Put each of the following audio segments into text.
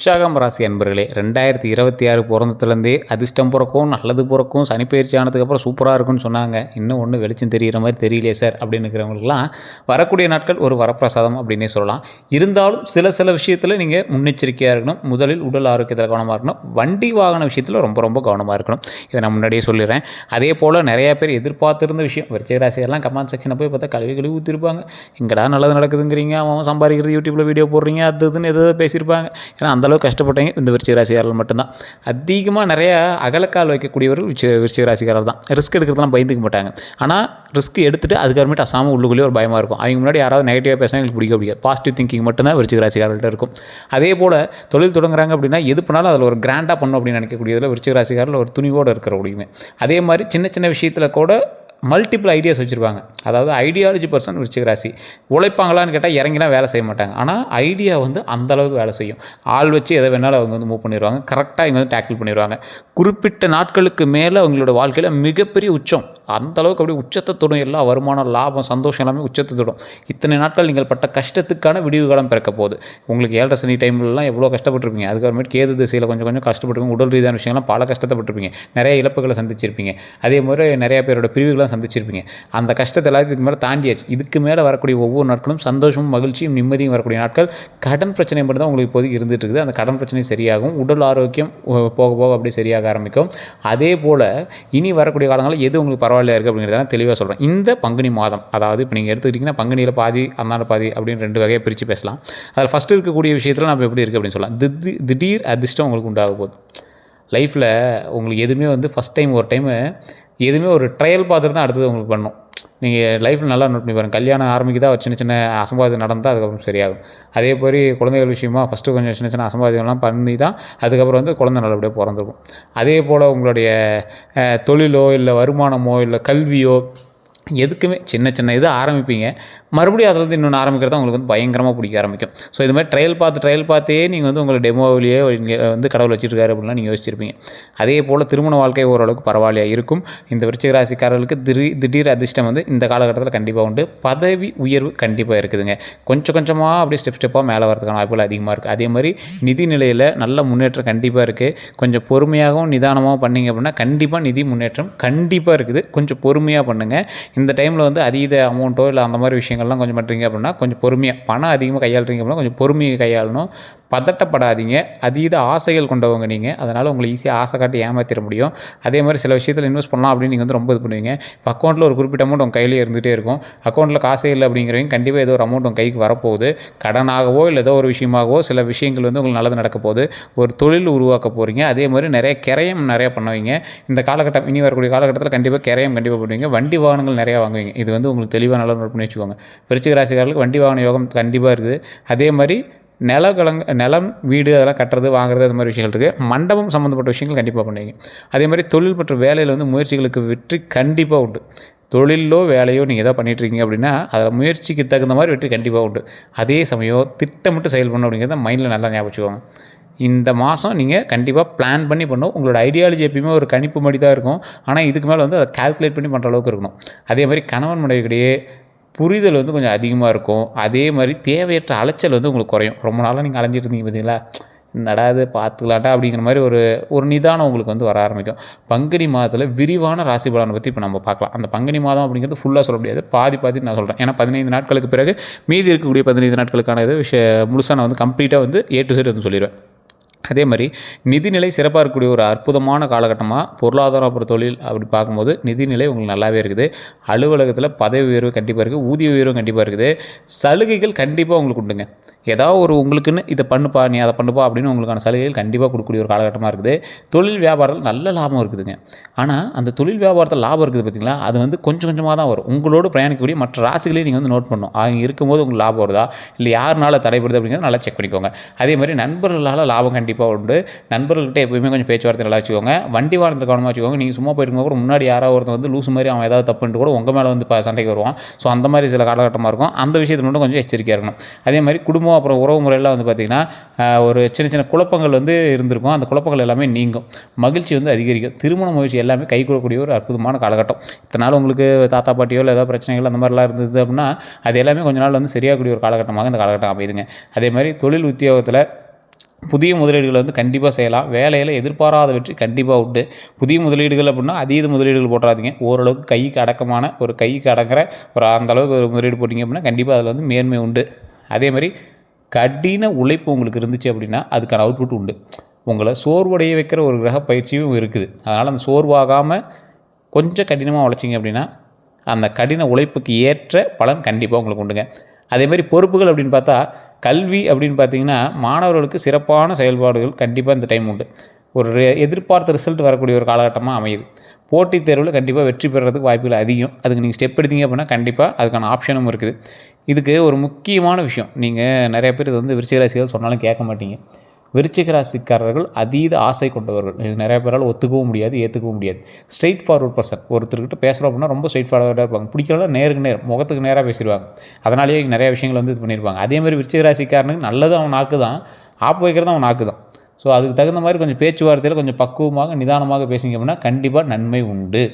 உற்சாகம் ராசி அன்பர்களே 2026 பிறந்ததுலேருந்தே அதிர்ஷ்டம் பிறக்கும், நல்லது பிறக்கும், சனி பயிற்சி ஆனதுக்கப்புறம் சூப்பராக இருக்குன்னு சொன்னாங்க. இன்னும் ஒன்று வெளிச்சம் தெரிகிற மாதிரி தெரியலையே சார் அப்படின்னு இருக்கிறவங்களுக்குலாம் வரக்கூடிய நாட்கள் ஒரு வரப்பிரசாதம் அப்படின்னே சொல்லலாம். இருந்தாலும் சில விஷயத்தில் நீங்கள் முன்னெச்சரிக்கையாக இருக்கணும். முதலில் உடல் ஆரோக்கியத்தில் கவனமாக இருக்கணும். வண்டி வாகன விஷயத்தில் ரொம்ப கவனமாக இருக்கணும். இதை நான் முன்னாடியே சொல்லிடுறேன். அதே போல் நிறையா பேர் எதிர்பார்த்துருந்த விஷயம் விருச்சிக ராசியெல்லாம் கமெண்ட் செக்ஷனை போய் பார்த்தா கழுவி ஊற்றிருப்பாங்க. எங்கடா நல்லது நடக்குதுங்கிறீங்க, அவன் சம்பாதிக்கிறது யூடியூப்பில் வீடியோ போடுறீங்க, அதுன்னு எதாவது பேசியிருப்பாங்க. ஏன்னா அந்தளவுக்கு கஷ்டப்பட்டீங்க இந்த விருச்சிக ராசிக்காரர்கள் மட்டும்தான். அதிகமாக நிறையா அகலக்கால் வைக்கக்கூடியவர்கள் விருச்சிக ராசிக்காரர்கள் தான். ரிஸ்க் எடுக்கிறதுலாம் பயந்துக்க மாட்டாங்க. ஆனால் ரிஸ்க் எடுத்துகிட்டு அதுக்கப்புறமேட்டு அசாமல் உள்ளுக்குள்ளேயே ஒரு பயமாக இருக்கும். அவங்க முன்னாடி யாராவது நெகட்டிவாக பேசினா எங்களுக்கு பிடிக்காது. பாசிட்டிவ் திங்கிங் மட்டும்தான் விருச்சிக ராசிக்காரர்கள்ட்ட இருக்கும். அதே போல் தொழில் தொடங்குறாங்க அப்படின்னா எது பண்ணாலும் அதில் ஒரு கிராண்டாக பண்ணணும் அப்படின்னு நினைக்கக்கூடியதில் விருச்சிக ராசிக்காரர்கள் ஒரு துணிவோடு இருக்கிற முடியுமே. அதே மாதிரி சின்ன விஷயத்தில் கூட மல்டிபிள் ஐடியாஸ் வச்சுருப்பாங்க. அதாவது ஐடியாலஜி பர்சன் விருச்சிக ராசி. உழைப்பாங்களான்னு கேட்டால் இறங்கிலாம் வேலை செய்ய மாட்டாங்க. ஆனால் ஐடியா அந்தளவுக்கு வேலை செய்யும். ஆள் வச்சு எதை வேணாலும் அவங்க மூவ் பண்ணிடுவாங்க. கரெக்டாக இவங்க டேக்கிள் பண்ணிடுவாங்க. குறிப்பிட்ட நாட்களுக்கு மேலே அவங்களோட வாழ்க்கையில் மிகப்பெரிய உச்சம், அந்தளவுக்கு அப்படியே உச்சத்தை தொடும். எல்லா வருமானம், லாபம், சந்தோஷம் எல்லாமே உச்சத்தை தொடும். இத்தனை நாட்கள் நீங்கள் பட்ட கஷ்டத்துக்கான விடிவு காலம் பிறக்க போகுது. உங்களுக்கு 7.5 சனி டைம்லலாம் எவ்வளோ கஷ்டப்பட்டுருப்பீங்க. அதுக்கப்புறமேட்டு கேது திசையில் கொஞ்சம் கஷ்டப்பட்டுருப்பீங்க. உடல் ரீதியான விஷயங்கள்லாம் பல கஷ்டப்பட்டுருப்பீங்க. நிறைய இழப்புகளை சந்திச்சிருப்பீங்க. அதே மாதிரி நிறைய பேரோட பிரிவுகளை சந்திச்சிருப்பீங்க. அந்த கஷ்டத்தை எல்லாத்துக்கு இதுக்கு மேலே தாண்டியாச்சு. இதுக்கு மேலே வரக்கூடிய ஒவ்வொரு நாட்களும் சந்தோஷமும், மகிழ்ச்சியும், நிம்மதியும் வரக்கூடிய நாட்கள். கடன் பிரச்சனை மட்டும் தான் உங்களுக்கு இப்போதைக்கு இருந்துகிட்டு இருக்குது. அந்த கடன் பிரச்சனை சரியாகும். உடல் ஆரோக்கியம் போக அப்படியே சரியாக ஆரம்பிக்கும். அதே போல் இனி வரக்கூடிய காலங்களில் எது உங்களுக்கு பரவாயில்லையா இருக்குது அப்படிங்கிறத தெளிவாக சொல்கிறேன். இந்த பங்குனி மாதம், அதாவது இப்போ நீங்கள் எடுத்துக்கிட்டிங்கன்னா பங்குனியில் பாதி, அந்தாண்ட பாதி அப்படின்னு 2 வகையை பிரித்து பேசலாம். அதில் ஃபஸ்ட்டு இருக்கக்கூடிய விஷயத்தில் நம்ம எப்படி இருக்குது அப்படின்னு சொல்லலாம். திடீர் அதிர்ஷ்டம் உங்களுக்கு உண்டாக போகுது. லைஃப்பில் உங்களுக்கு எதுவுமே ஃபஸ்ட் டைம் ஒரு டைமு எதுவுமே ஒரு ட்ரையல் பார்த்துட்டு தான் அடுத்தது உங்களுக்கு பண்ணணும். நீங்கள் லைஃப்பில் நல்லா நோட் பண்ணி பாருங்கள். கல்யாணம் ஆரம்பிக்குதா ஒரு சின்ன அசம்பாவிதம் நடந்தால் அதுக்கப்புறம் சரியாகும். அதே மாதிரி குழந்தைகள் விஷயமா ஃபஸ்ட்டு கொஞ்சம் சின்ன அசம்பாவிதம்லாம் பண்ணி தான் அதுக்கப்புறம் குழந்தை நல்லபடியாக பிறந்திருக்கும். அதே போல் உங்களுடைய தொழிலோ இல்லை வருமானமோ இல்லை கல்வியோ எதுக்குமே சின்ன இது ஆரம்பிப்பீங்க. மறுபடியும் அதில் இன்னொன்று ஆரம்பிக்கிறது உங்களுக்கு பயங்கரமாக பிடிக்க ஆரம்பிக்கும். ஸோ இது மாதிரி ட்ரையல் பார்த்தே நீங்கள் உங்களை டெமோவிலேயே இங்கே கடவுள் வச்சுருக்காரு அப்படின்லாம் நீங்கள் யோசிச்சிருப்பீங்க. அதே போல் திருமண வாழ்க்கை ஓரளவுக்கு பரவாயில்லையா இருக்கும். இந்த விருச்சிக ராசிக்காரர்களுக்கு திடீர் அதிர்ஷ்டம் இந்த காலகட்டத்தில் கண்டிப்பாக உண்டு. பதவி உயர்வு கண்டிப்பாக இருக்குதுங்க. கொஞ்சமாக அப்படியே ஸ்டெப்பாக மேலே வரதுக்கான வாய்ப்புகள் அதிகமாக இருக்குது. அதே மாதிரி நிதி நிலையில் நல்ல முன்னேற்றம் கண்டிப்பாக இருக்குது. கொஞ்சம் பொறுமையாகவும் நிதானமாகவும் பண்ணிங்க அப்படின்னா கண்டிப்பாக நிதி முன்னேற்றம் கண்டிப்பாக இருக்குது. கொஞ்சம் பொறுமையாக பண்ணுங்கள். இந்த டைமில் அதீத அமௌண்ட்டோ இல்லை அந்த மாதிரி விஷயங்கள்லாம் கொஞ்சம் பண்ணுறீங்க அப்படின்னா கொஞ்சம் பொறுமையாக, பணம் அதிகமாக கையாளுறீங்க அப்படின்னா கொஞ்சம் பொறுமையை கையாளணும். பதட்டப்படாதீங்க. அதீத ஆசைகள் கொண்டவங்க நீங்கள். அதனால் உங்களை ஈஸியாக ஆசை காட்டி ஏமாற்றிட முடியும். அதே மாதிரி சில விஷயத்தில் இன்வெஸ்ட் பண்ணலாம் அப்படின்னு நீங்கள் ரொம்ப இது பண்ணுவீங்க. இப்போ அக்கௌண்ட்டில் ஒரு குறிப்பிட்ட அமௌண்ட் உங்கள் கையிலே இருந்துகிட்டே இருக்கும். அக்கௌண்ட்டில் காசே இல்லை அப்படிங்கிறவங்க கண்டிப்பாக ஏதோ ஒரு அமௌண்ட் உங்கள் கைக்கு வரப்போகுது. கடனாகவோ இல்லை ஏதோ ஒரு விஷயமாகவோ சில விஷயங்கள் உங்களுக்கு நல்லது நடக்க போகுது. ஒரு தொழில் உருவாக்க போகிறீங்க. அதே மாதிரி நிறைய பண்ணுவீங்க. இந்த காலகட்டம் இனி வரக்கூடிய காலகட்டத்தில் கண்டிப்பாக கண்டிப்பாக பண்ணுவீங்க. வண்டி வாகனங்கள் நிறையா வாங்குவீங்க. இது உங்களுக்கு தெளிவாக நல்லா நோட் பண்ணி வச்சுக்கோங்க. விருச்சிக ராசிக்காரர்களுக்கு வண்டி வாகன யோகம் கண்டிப்பாக இருக்குது. அதே மாதிரி நிலம், வீடு அதெல்லாம் கட்டுறது, வாங்குறது, அது மாதிரி விஷயங்கள் இருக்குது. மண்டபம் சம்மந்தப்பட்ட விஷயங்கள் கண்டிப்பாக பண்ணுவீங்க. அதே மாதிரி தொழில் மற்றும் வேலையில் முயற்சிகளுக்கு வெற்றி கண்டிப்பாக உண்டு. தொழிலோ வேலையோ நீங்கள் எதாவது பண்ணிகிட்ருக்கீங்க அப்படின்னா அதில் முயற்சிக்கு தகுந்த மாதிரி வெற்றி கண்டிப்பாக உண்டு. அதே சமயம் திட்டமிட்டு செயல்படணும் அப்படிங்கிறத மைண்டில் நல்லா ஞாபகம் வச்சுக்கோங்க. இந்த மாதம் நீங்கள் கண்டிப்பாக பிளான் பண்ணி பண்ணணும். உங்களோட ஐடியாலஜி எப்பயுமே ஒரு கணிப்பு மாதிரி தான் இருக்கும். ஆனால் இதுக்கு மேலே அதை கால்குலேட் பண்ணி பண்ணுற அளவுக்கு இருக்கணும். அதே மாதிரி கணவன் மனைவிக்கிடையே புரிதல் கொஞ்சம் அதிகமாக இருக்கும். அதே மாதிரி தேவையற்ற அலைச்சல் உங்களுக்கு குறையும். ரொம்ப நாளாக நீங்கள் அலைஞ்சிட்டு இருந்தீங்க பார்த்தீங்களா, என்னடா இது பார்த்துக்கலாட்டா அப்படிங்கிற மாதிரி ஒரு நிதானம் உங்களுக்கு வர ஆரம்பிக்கும். பங்குனி மாதத்தில் விரிவான ராசி பலனை பற்றி இப்போ நம்ம பார்க்கலாம். அந்த பங்குனி மாதம் அப்படிங்கிறது ஃபுல்லாக சொல்ல முடியாது, பாதி நான் சொல்கிறேன். ஏன்னா 15 நாட்களுக்கு பிறகு மீதி இருக்கக்கூடிய 15 நாட்களுக்கான இது முழுசாக நான் கம்ப்ளீட்டாக A to Z சொல்லிடுவேன். அதே மாதிரி நிதிநிலை சிறப்பாக இருக்கக்கூடிய ஒரு அற்புதமான காலகட்டமாக பொருளாதாரம் அப்புறம் தொழில் அப்படி பார்க்கும்போது நிதிநிலை உங்களுக்கு நல்லாவே இருக்குது. அலுவலகத்தில் பதவி உயர்வு கண்டிப்பாக இருக்குது. ஊதிய உயர்வு கண்டிப்பாக இருக்குது. சலுகைகள் கண்டிப்பாக உங்களுக்கு உண்டுங்க. ஏதாவது உங்களுக்குன்னு இதை பண்ணுப்பா, நீ அதை பண்ணுப்பா அப்படின்னு உங்களுக்கான சலுகைகள் கண்டிப்பாக கொடுக்கக்கூடிய ஒரு காலகட்டமாக இருக்குது. தொழில் வியாபாரத்தில் நல்ல லாபம் இருக்குதுங்க. ஆனால் அந்த தொழில் வியாபாரத்தில் லாபம் இருக்குது பார்த்திங்களா, அது கொஞ்சமாக தான் வரும். உங்களோடு பிரயாணிக்கக்கூடிய மற்ற ராசிகளையும் நீங்கள் நோட் பண்ணணும். அவங்க இருக்கும்போது உங்களுக்கு லாபம் வருதா இல்லை யாருனால தடைப்படுது அப்படிங்கிறத நல்லா செக் பண்ணிக்கோங்க. அதே மாதிரி நண்பர்களால் லாபம் கண்டிப்பாக உண்டு. நண்பர்கள்கிட்ட எப்போயுமே கொஞ்சம் பேச்சுவார்த்தை நல்லா வச்சுக்கோங்க. வண்டி வாகனத்தில் கவனமாக வச்சுக்கோங்க. நீங்கள் சும்மா போயிருக்கும் கூட முன்னாடி யாராவது ஒருத்தர் லூஸ் மாதிரி அவன் ஏதாவது தப்புன்ட்டு கூட உங்கள் மேலே சண்டைக்கு வருவான். ஸோ அந்த மாதிரி சில காலகட்டமாக இருக்கும். அந்த விஷயத்தை மட்டும் கொஞ்சம் எச்சரிக்கையாக இருக்கணும். அதே மாதிரி குடும்பம் அப்புறம் உறவு முறையெல்லாம் பார்த்திங்கன்னா ஒரு சின்ன குழப்பங்கள் இருந்திருக்கும். அந்த குழப்பங்கள் எல்லாமே நீங்கும். மகிழ்ச்சி அதிகரிக்கும். திருமண மகிழ்ச்சி எல்லாமே கை கூடக்கூடிய ஒரு அற்புதமான காலகட்டம். இத்தனை நாள் உங்களுக்கு தாத்தா பாட்டியோ இல்லை ஏதாவது பிரச்சனைகள் அந்த மாதிரிலாம் இருந்தது அப்படின்னா அது எல்லாமே கொஞ்ச நாள் சரியாகக்கூடிய ஒரு காலகட்டமாக இந்த காலகட்டம் அமைதுங்க. அதே மாதிரி தொழில் உத்தியோகத்தில் புதிய முதலீடுகள் வந்து கண்டிப்பாக செய்யலாம். வேலையில் எதிர்பாராத வெற்றி கண்டிப்பாக உண்டு. புதிய முதலீடுகள் அப்படின்னா அதீத முதலீடுகள் போட்டுறாதீங்க. ஓரளவுக்கு கைக்கு அடக்கமான கைக்கு அடங்குற அந்த அளவுக்கு ஒரு முதலீடு போட்டிங்க அப்படின்னா கண்டிப்பாக அதில் வந்து மேன்மை உண்டு. அதே மாதிரி கடின உழைப்பு உங்களுக்கு இருந்துச்சு அப்படின்னா அதுக்கான அவுட்புட் உண்டு. உங்களை சோர்வடைய வைக்கிற ஒரு கிரக பயிற்சியும் இருக்குது. அதனால் அந்த சோர்வாகாமல் கொஞ்சம் கடினமாக உழைச்சிங்க அப்படின்னா அந்த கடின உழைப்புக்கு ஏற்ற பலன் கண்டிப்பாக உங்களுக்கு உண்டுங்க. அதேமாதிரி பொறுப்புகள் அப்படின்னு பார்த்தா கல்வி அப்படின்னு பார்த்தீங்கன்னா மாணவர்களுக்கு சிறப்பான செயல்பாடுகள் கண்டிப்பாக இந்த டைம் உண்டு. ஒரு எதிர்பார்த்த ரிசல்ட் வரக்கூடிய ஒரு காலகட்டமாக அமையுது. போட்டித் தேர்வில் கண்டிப்பாக வெற்றி பெறுறதுக்கு வாய்ப்புகள் அதிகம். அதுக்கு நீங்கள் ஸ்டெப் எடுத்தீங்க அப்படின்னா கண்டிப்பாக அதுக்கான ஆப்ஷனும் இருக்குது. இதுக்கு ஒரு முக்கியமான விஷயம், நீங்கள் நிறைய பேர் இது வந்து விருச்சிக ராசிகள் சொன்னாலும் கேட்க மாட்டீங்க. விருச்சிக ராசிக்காரர்கள் அதீத ஆசை கொண்டவர்கள். இது நிறைய பேரால் ஒத்துக்கவும் முடியாது, ஏற்றுக்கவும் முடியாது. Straight forward person. ஒருத்தர்கிட்ட பேசுகிறோம் அப்படின்னா ரொம்ப ஸ்ட்ரெயிட் ஃபார்வர்டாக இருப்பாங்க. பிடிக்கலாம் நேருக்கு நேர் முகத்துக்கு நேராக பேசிடுவாங்க. அதனாலேயே நிறைய விஷயங்கள் வந்து இது பண்ணியிருப்பாங்க. அதேமாதிரி விருச்சிக ராசிக்காரனுக்கு நல்லது அவன் நாக்கு தான், ஆப்பு வைக்கிறது அவன் நாக்கு தான். ஸோ அதுக்கு தகுந்த மாதிரி கொஞ்சம் பேச்சுவார்த்தையில் கொஞ்சம் பக்குவமாக நிதானமாக பேசிங்க அப்படின்னா கண்டிப்பாக நன்மை உண்டு.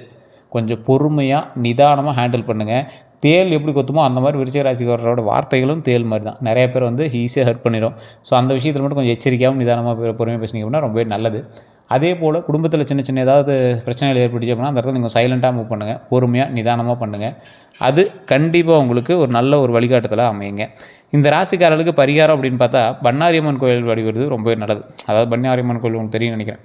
கொஞ்சம் பொறுமையாக நிதானமாக ஹேண்டில் பண்ணுங்கள். தேல் எப்படி கொத்துமோ அந்த மாதிரி விருச்சிக ராசிக்காரரோட வார்த்தைகளும் தேல் மாதிரி தான். நிறைய பேர் வந்து ஈஸியாக ஹர்ட் பண்ணிடும். ஸோ அந்த விஷயத்தில் மட்டும் கொஞ்சம் எச்சரிக்கையாகவும் நிதானமாக பொறுமையாக பேசிங்க அப்படின்னா ரொம்பவே நல்லது. அதே போல் குடும்பத்தில் சின்ன சின்ன ஏதாவது பிரச்சனைகள் ஏற்பட்டுச்சு அப்படின்னா அந்த இடத்துல நீங்கள் சைலண்ட்டாக மூவ் பண்ணுங்கள். பொறுமையாக நிதானமாக பண்ணுங்கள். அது கண்டிப்பாக உங்களுக்கு ஒரு நல்ல ஒரு வழிகாட்டுதலாக அமையுங்க. இந்த ராசிக்காரர்களுக்கு பரிகாரம் அப்படின்னு பார்த்தா பண்ணாரியம்மன் கோயில் வழிபடுறது ரொம்பவே நல்லது. அதாவது பண்ணாரியம்மன் கோயில் உங்களுக்கு தெரியும்னு நினைக்கிறேன்.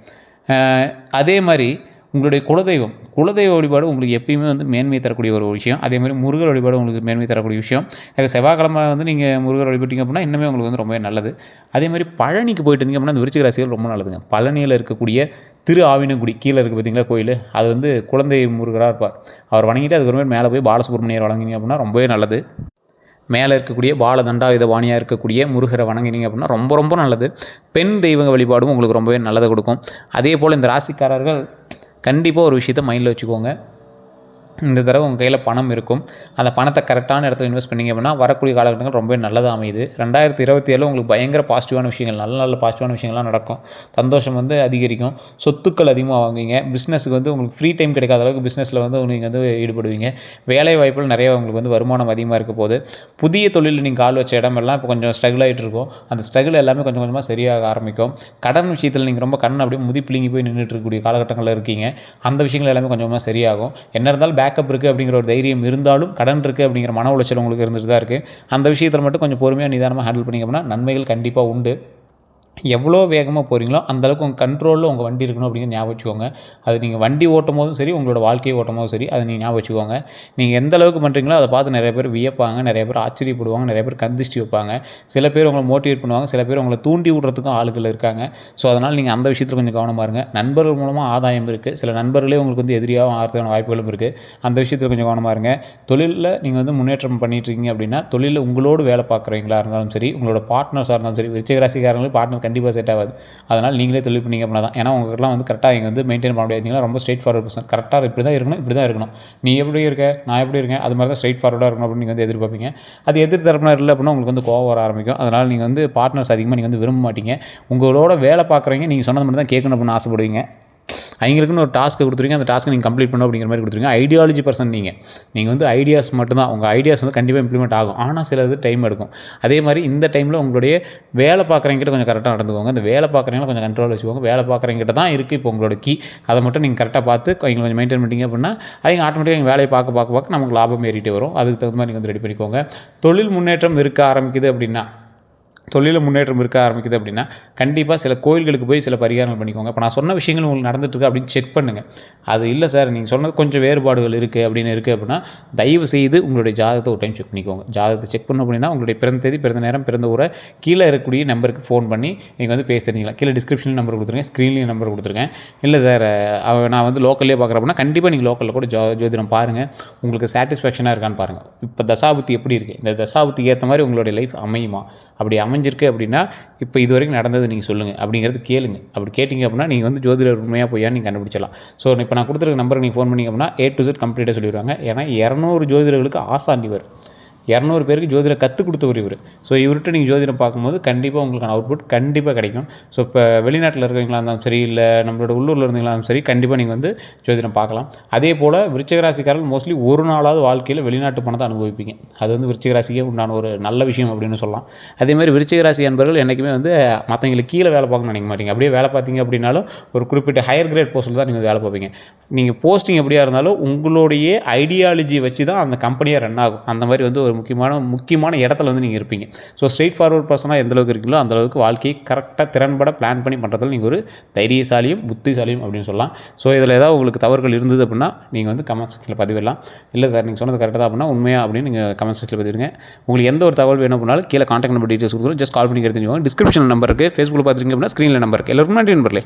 அதே மாதிரி உங்களுடைய குலதெய்வ வழிபாடு உங்களுக்கு எப்பயுமே வந்து மேன்மை தரக்கூடிய ஒரு விஷயம். அதேமாதிரி முருகர் வழிபாடு உங்களுக்கு மேன்மை தரக்கூடிய விஷயம். அது செவ்வாய்க்கிழமை வந்து நீங்கள் முருகர் வழிபட்டிங்க அப்படின்னா இன்னுமே உங்களுக்கு வந்து ரொம்பவே நல்லது. அதேமாதிரி பழனிக்கு போயிட்டு இருந்தீங்க அப்படின்னா அந்த விருச்சிக ராசிகள் ரொம்ப நல்லதுங்க. பழனியில் இருக்கக்கூடிய திரு ஆவினங்குடி கீழே இருக்குது பார்த்தீங்களா கோயில், அது வந்து குழந்தை முருகராக இருப்பார். அவர் வணங்கிட்டு அதுக்கப்புறமே மேலே போய் பாலசுப்ரமணியர் வணங்கினீங்க அப்படின்னா ரொம்பவே நல்லது. மேலே இருக்கக்கூடிய பாலதண்டாயுத பாணியாக இருக்கக்கூடிய முருகரை வணங்கினீங்க அப்படின்னா ரொம்ப ரொம்ப நல்லது. பெண் தெய்வ வழிபாடும் உங்களுக்கு ரொம்பவே நல்லதை கொடுக்கும். அதே போல் இந்த ராசிக்காரர்கள் கண்டிப்பாக ஒரு விஷயத்தை மைண்டில் வச்சுக்கோங்க. இந்த தடவை உங்கள் கையில் பணம் இருக்கும். அந்த பணத்தை கரெக்டான இடத்துல இன்வெஸ்ட் பண்ணிங்க அப்படின்னா வரக்கூடிய காலகட்டங்கள் ரொம்ப நல்லதாக அமையுது. 2027 உங்களுக்கு பயங்கர பாசிட்டிவான விஷயங்கள், நல்ல பாசிட்டிவான விஷயங்கள்லாம் நடக்கும். சந்தோஷம் வந்து அதிகரிக்கும். சொத்துக்கள் அதிகமாக வாங்குவீங்க. பிஸ்னஸுக்கு வந்து உங்களுக்கு ஃப்ரீ டைம் கிடைக்காத அளவுக்கு பிஸ்னஸில் வந்து நீங்கள் வந்து ஈடுபடுவீங்க. வேலை வாய்ப்புகள் நிறைய உங்களுக்கு வந்து வருமானம் அதிகமாக இருக்க போது. புதிய தொழிலில் நீங்கள் கால் வச்ச இடமெல்லாம் இப்போ கொஞ்சம் ஸ்ட்ரகிள் ஆகிட்டு இருக்கும். அந்த ஸ்ட்ரகிள் எல்லாமே கொஞ்சம் கொஞ்சமாக சரியாக ஆரம்பிக்கும். கடன் விஷயத்தில் நீங்கள் ரொம்ப அப்படியே முதிப்பிளிங்கி போய் நின்றுட்டு இருக்கக்கூடிய காலகட்டங்களில் இருக்கீங்க. அந்த விஷயங்கள் எல்லாமே கொஞ்சமாக சரியாகும். என்ன இருந்தாலும் பேக்கப் இருக்குது அப்படிங்கிற ஒரு தைரியம் இருந்தாலும் கடன் இருக்குது அப்படிங்கிற மன உளைச்சல் உங்களுக்கு இருந்துட்டு தான் இருக்குது. அந்த விஷயத்தில் மட்டும் கொஞ்சம் பொறுமையாக நிதானமாக ஹேண்டில் பண்ணிங்க அப்படின்னா நன்மைகள் கண்டிப்பாக உண்டு. எவ்வளோ வேகமாக போகிறீங்களோ அந்தளவுக்கு உங்கள் கண்ட்ரோலில் உங்கள் வண்டி இருக்கணும் அப்படிங்கிற ஞாபகம் வச்சுக்கோங்க. அது நீங்கள் வண்டி ஓட்டும் போதும் சரி, உங்களோட வாழ்க்கையை ஓட்டும் போதும் சரி, அதை நீங்கள் ஞாபகம் வச்சுக்கோங்க. நீங்கள் எந்த அளவுக்கு பண்ணுறீங்களோ அதை பார்த்து நிறைய பேர் வியப்பாங்க, நிறைய பேர் ஆச்சரியப்படுவாங்க, நிறைய பேர் கந்திஷ்டி வைப்பாங்க. சில பேர் உங்களை மோட்டிவேட் பண்ணுவாங்க, சில பேர் உங்களை தூண்டி விடுறதுக்கும் ஆளுகள் இருக்காங்க. ஸோ அதனால் நீங்கள் அந்த விஷயத்தில் கொஞ்சம் கவனமாக இருங்க. நண்பர்கள் மூலமாக ஆதாயம் இருக்குது. சில நண்பர்களே உங்களுக்கு வந்து எதிரியாகவும் ஆகிறதுக்கான வாய்ப்புகளும் இருக்குது. அந்த விஷயத்தில் கொஞ்சம் கவனமாக இருங்க. தொழிலில் நீங்கள் வந்து முன்னேற்றம் பண்ணிட்டுருக்கீங்க அப்படின்னா தொழிலில் உங்களோடு வேலை பார்க்குறீங்களா இருந்தாலும் சரி, உங்களோட பார்ட்னர்ஸாக இருந்தாலும் சரி, விருச்சிக ராசிக்காரங்களுக்கு பார்ட்னர் கண்டிப்பாக செட் ஆகாது. அதனால் நீங்களே தொழில் பண்ணிங்க அப்படின்னா தான். ஏன்னா உங்களுக்குலாம் வந்து கரெக்டாக இங்கே வந்து மெயின்டைன் பண்ண முடியாது. ரொம்ப ஸ்ட்ரெயிட் ஃபார்வர்ட் பர்சன். கரெக்டாக இப்படி தான் இருக்கணும், இப்படி தான் இருக்கணும். நீ எப்படி இருக்க, நான் எப்படி இருக்கேன், அது மாதிரி தான் ஸ்ட்ரெயிட் ஃபார்வர்டாக இருக்கணும் அப்படின்னு நீங்கள் வந்து எதிர்பார்ப்பீங்க. அது எதிர் தரப்பினர் இல்லை அப்படின்னா உங்களுக்கு வந்து கோவம் வர ஆரம்பிக்கும். அதனால் நீங்கள் வந்து பார்ட்னர்ஸ் அதிகமாக நீங்கள் வந்து விரும்ப மாட்டீங்க. உங்களோட வேலை பார்க்குறவங்க நீங்கள் சொன்னது மட்டும் தான் கேட்கணும் அப்படின்னு ஆசைப்படுவீங்க. அவங்களுக்குன்னு ஒரு டாஸ்க்கு கொடுத்துருங்க, அந்த டாஸ்க்கை நீங்கள் கம்ப்ளீட் பண்ணணும் அப்படிங்கிற மாதிரி கொடுத்துருங்க. ஐடியாலஜி பர்சன் நீங்கள் வந்து ஐடியாஸ் மட்டும்தான், உங்கள் ஐடியாஸ் வந்து கண்டிப்பாக இம்ப்ளிமெண்ட் ஆகும். ஆனால் சில இது டைம் எடுக்கும். அதே மாதிரி இந்த டைமில் உங்களுடைய வேலை பார்க்குறவங்கிட்ட கொஞ்சம் கரெக்டாக நடந்துக்கோங்க. அந்த வேலை பார்க்குறவங்கள கொஞ்சம் கண்ட்ரோல் வச்சுக்கோங்க. வேலை பார்க்குறவங்கிட்ட தான் இருக்குது இப்போ உங்களோட கீ. அதை மட்டும் நீங்கள் கரெக்டாக பார்த்து அவங்க கொஞ்சம் மெயின்டைன் பண்ணிட்டீங்க அப்படின்னா அவங்க ஆட்டோமேட்டிக்காக எங்கள் வேலையை பார்க்க நமக்கு லாபம் ஏறிட்டே வரும். அதுக்கு தகுந்த மாதிரி நீங்கள் வந்து ரெடி பண்ணிக்கோங்க. தொழில் முன்னேற்றம் இருக்க ஆரம்பிக்குது அப்படின்னா கண்டிப்பாக சில கோயில்களுக்கு போய் சில பரிகாரங்கள் பண்ணிக்கோங்க. இப்போ நான் சொன்ன விஷயங்கள் உங்களுக்கு நடந்துட்டுருக்கு அப்படின்னு செக் பண்ணுங்கள். அது இல்லை சார் நீங்கள் சொன்னது கொஞ்சம் வேறுபாடுகள் இருக்குது அப்படின்னா தயவு செய்து உங்களுடைய ஜாதகத்தை ஒரு டைம் செக் பண்ணிக்கோங்க. ஜாதகத்தை செக் பண்ண அப்படின்னா உங்களுடைய பிறந்த தேதி, பிறந்த நேரம், பிறந்த ஊரை கீழே இருக்கக்கூடிய நம்பருக்கு ஃபோன் பண்ணி நீங்கள் வந்து பேச தெரிஞ்சிக்கலாம். கீழே டிஸ்கிரிப்ஷனில் நம்பர் கொடுத்துருங்க, ஸ்க்ரீன்லேயும் நம்பர் கொடுத்துருக்கேன். இல்லை சார் நான் வந்து லோக்கல்லே பார்க்குறப்பனா கண்டிப்பாக நீங்கள் லோக்கலில் கூட ஜோதிடம் பாருங்கள். உங்களுக்கு சாட்டிஸ்ஃபேக்ஷனாக இருக்கான்னு பாருங்கள். இப்போ தசாபுத்தி எப்படி இருக்குது, இந்த தசாபுத்திக்கு ஏற்ற மாதிரி உங்களுடைய லைஃப் அமையுமா, அப்படி அமைஞ்சிருக்கு அப்படின்னா இப்போ இது வரைக்கும் நடந்தது நீங்கள் சொல்லுங்கள் அப்படிங்கிறது கேளுங்க. அப்படி கேட்டிங்க அப்படின்னா நீங்கள் வந்து ஜோதிடர் உண்மையாக போயான்னு நீங்கள் கண்டுபிடிச்சலாம். ஸோ இப்போ நான் கொடுத்துருக்க நம்பருக்கு நீங்கள் ஃபோன் பண்ணிங்க அப்படின்னா A to Z கம்ப்ளீட்டாக சொல்லிடுவாங்க. ஏன்னா 200 ஜோதிடர்களுக்கு ஆசாண்டிவர். 200 பேருக்கு ஜோதிடம் கற்றுக் கொடுத்தவர் இவர். ஸோ இவர்கிட்ட நீங்கள் ஜோதிடம் பார்க்கும்போது கண்டிப்பாக உங்களுக்கான அவுட்புட் கண்டிப்பாக கிடைக்கும். ஸோ இப்போ வெளிநாட்டில் இருக்கிறவங்களா இருந்தாலும் சரி, இல்லை நம்மளோட உள்ளூரில் இருந்தீங்களாலும் சரி, கண்டிப்பாக நீங்கள் வந்து ஜோதிடம் பார்க்கலாம். அதே போல் விருச்சிக ராசிக்காரர்கள் மோஸ்ட்லி ஒரு நாளாவது வாழ்க்கையில் வெளிநாட்டு பணத்தை அனுபவிப்பீங்க. அது வந்து விருச்சிக ராசிக்கே உண்டான ஒரு நல்ல விஷயம் அப்படின்னு சொல்லலாம். அதேமாதிரி விருச்சிக ராசி அன்பர்கள் என்றைக்குமே வந்து மற்றவங்களுக்கு கீழே வேலை பார்க்கணும்னு நினைக்க மாட்டீங்க. அப்படியே வேலை பார்த்தீங்க அப்படின்னாலும் ஒரு குறிப்பிட்ட ஹையர் கிரேட் போஸ்ட்டில் தான் நீங்கள் வேலை பார்ப்பீங்க. நீங்கள் போஸ்டிங் எப்படியா இருந்தாலும் உங்களுடைய ஐடியாலஜி வச்சு தான் அந்த கம்பெனியாக ரன் ஆகும். அந்த மாதிரி வந்து ஒரு முக்கியமான இடத்துல வந்து நீங்கள் இருப்பீங்க. ஸோ ஸ்ட்ரெயிட் ஃபார்வர்ட் பர்சனாக எந்தளவுக்கு இருக்கீங்களோ அந்தளவுக்கு வாழ்க்கையை கரெக்டாக திறன்பட பிளான் பண்ணி பண்ணுறதுல நீங்கள் ஒரு தைரியசாலியும் புத்திசாலியும் அப்படின்னு சொல்லலாம். ஸோ இதில் ஏதாவது உங்களுக்கு தவறுகள் இருந்தது அப்படின்னா நீங்கள் வந்து கமெண்ட் செக்ஷனில் பதிவிடலாம். இல்லை சார் நீங்கள் சொன்னது கரெக்டாக தான் அப்படின்னா உண்மையாக அப்படின்னு நீங்கள் கமெண்ட் செக்ஷனில் பதிவிடுங்க. உங்களுக்கு எந்த ஒரு தகவல் வேணும் அப்படின்னாலும் கீழே கான்டாக்ட் நம்பர் டீட்டெயில்ஸ் கொடுத்துரும். ஜஸ்ட் கால் பண்ணி தெரிஞ்சுக்கோங்க. டிஸ்கிரிப்ஷன் நம்பர் இருக்குது. ஃபேஸ்புக்கில் பார்த்துருக்கீங்க அப்படின்னா ஸ்க்ரீனில் நம்பர் இருக்குது. எல்லாருக்கும் நன்றி நண்பர்களே.